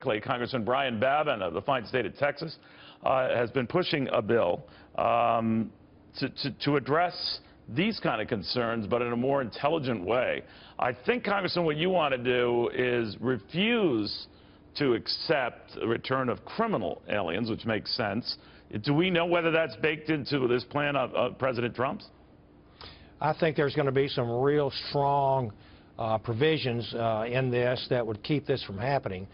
Congressman Babin of the fine state of Texas has been pushing a bill to address these kind of concerns, but in a more intelligent way. I think, Congressman, what you want to do is refuse to accept the return of criminal aliens, which makes sense. Do we know whether that's baked into this plan of President Trump's? I think there's going to be some real strong provisions in this that would keep this from happening.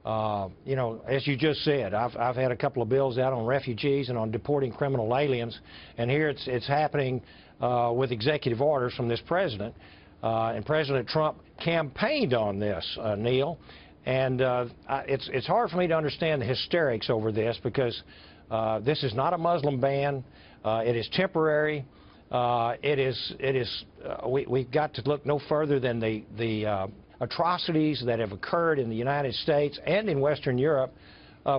You know, as you just said, I've had a couple of bills out on refugees and on deporting criminal aliens, and here it's happening with executive orders from this president. And President Trump campaigned on this, Neil, and it's hard for me to understand the hysterics over this, because this is not a Muslim ban. It is temporary. We've got to look no further than the atrocities that have occurred in the United States and in Western Europe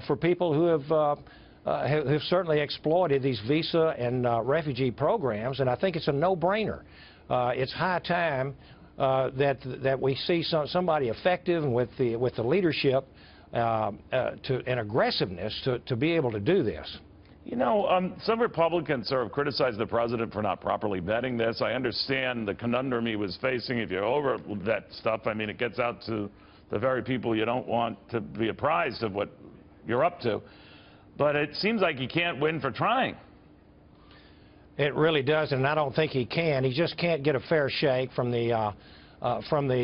for people who have certainly exploited these visa and refugee programs, and I think it's a no-brainer. It's high time that we see somebody effective and with the leadership and aggressiveness to be able to do this. You know, some Republicans sort of criticized the president for not properly vetting this. I understand the conundrum he was facing. If you over-vet stuff, I mean, it gets out to the very people you don't want to be apprised of what you're up to. But it seems like he can't win for trying. It really does, and I don't think he can. He just can't get a fair shake from the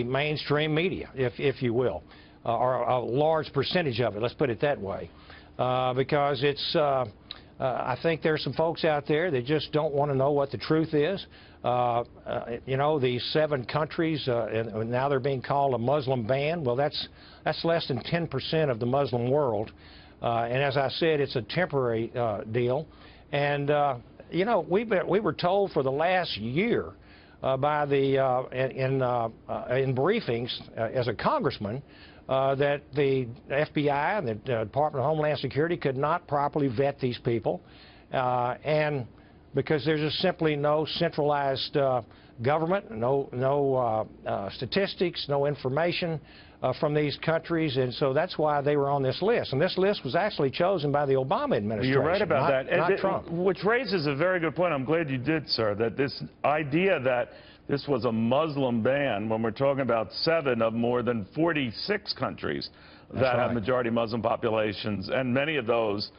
mainstream media, if you will, or a large percentage of it. Let's put it that way, because it's. I think there's some folks out there that just don't want to know what the truth is. You know, these 7 countries, and now they're being called a Muslim ban. Well, that's less than 10% of the Muslim world. And as I said, it's a temporary deal. And, you know, we were told for the last year by in briefings as a congressman that the FBI and the Department of Homeland Security could not properly vet these people, and because there's just simply no centralized government, no statistics, no information from these countries, and so that's why they were on this list. And this list was actually chosen by the Obama administration. You're right about that. Not Trump. Which raises a very good point. I'm glad you did, sir, that this idea that this was a Muslim ban when we're talking about 7 of more than 46 countries that have majority Muslim populations, and many of those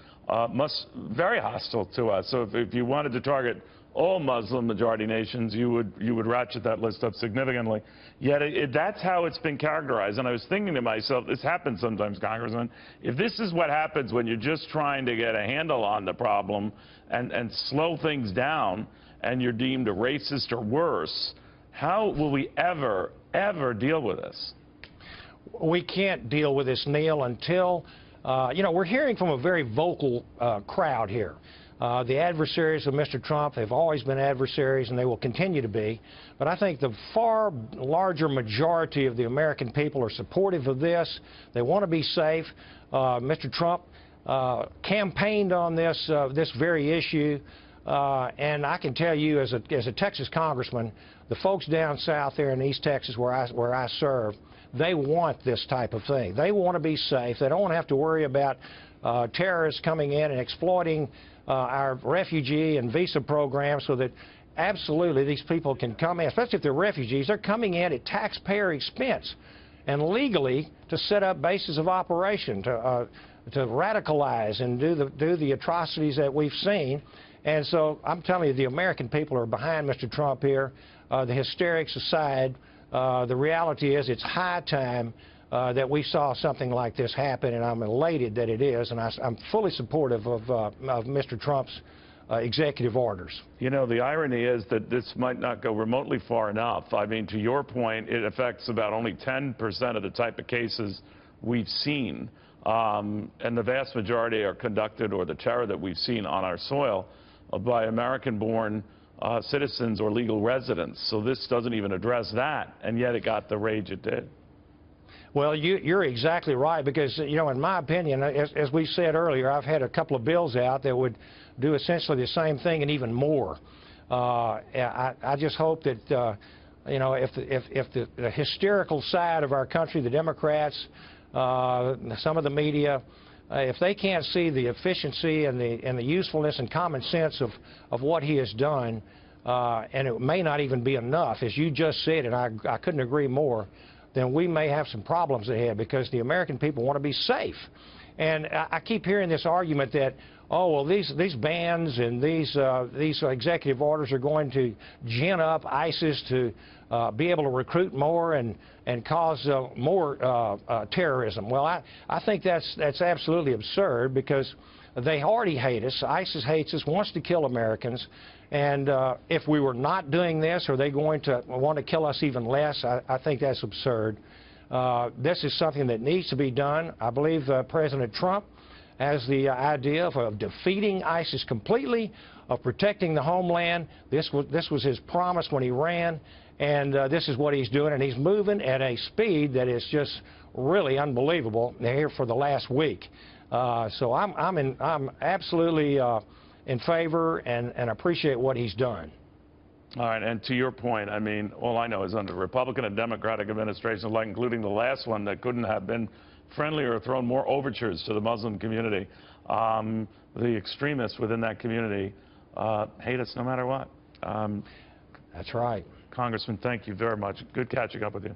very hostile to us. So if you wanted to target all Muslim majority nations, you would ratchet that list up significantly. Yet that's how it's been characterized. And I was thinking to myself, this happens sometimes, Congressman. If this is what happens when you're just trying to get a handle on the problem and slow things down, and you're deemed a racist or worse, how will we ever deal with this? We can't deal with this, Neil, until, you know, we're hearing from a very vocal crowd here. The adversaries of Mr. Trump have always been adversaries, and they will continue to be. But I think the far larger majority of the American people are supportive of this. They want to be safe. Mr. Trump campaigned on this very issue. And I can tell you, as a Texas congressman, the folks down south there in East Texas where I serve, they want this type of thing. They want to be safe. They don't want to have to worry about terrorists coming in and exploiting our refugee and visa programs, so that absolutely these people can come in, especially if they're refugees. They're coming in at taxpayer expense and legally to set up bases of operation, to radicalize and do the atrocities that we've seen. And so I'm telling you, the American people are behind Mr. Trump here. The hysterics aside, the reality is it's high time that we saw something like this happen, and I'm elated that it is, and I'm fully supportive of Mr. Trump's executive orders. You know, the irony is that this might not go remotely far enough. I mean, to your point, it affects about only 10% of the type of cases we've seen, and the vast majority are conducted, or the terror that we've seen on our soil, by American-born citizens or legal residents. So this doesn't even address that, and yet it got the rage it did. Well, you're exactly right, because, you know, in my opinion, as we said earlier, I've had a couple of bills out that would do essentially the same thing and even more. I just hope that, you know, if the hysterical side of our country, the Democrats, some of the media, if they can't see the efficiency and the usefulness and common sense of what he has done, and it may not even be enough, as you just said, and I couldn't agree more, then we may have some problems ahead, because the American people want to be safe. And I keep hearing this argument that, oh, well, these bans and these executive orders are going to gin up ISIS to be able to recruit more and cause more terrorism. Well, I think that's absolutely absurd, because they already hate us. ISIS hates us, wants to kill Americans. And if we were not doing this, are they going to want to kill us even less? I think that's absurd. This is something that needs to be done. I believe President Trump has the idea of defeating ISIS completely, of protecting the homeland. This was his promise when he ran, and this is what he's doing, and he's moving at a speed that is just really unbelievable here for the last week. So I'm absolutely in favor and appreciate what he's done. All right, and to your point, I mean, all I know is under Republican and Democratic administrations, like including the last one that couldn't have been friendlier or thrown more overtures to the Muslim community, the extremists within that community hate us no matter what. That's right. Congressman, thank you very much. Good catching up with you.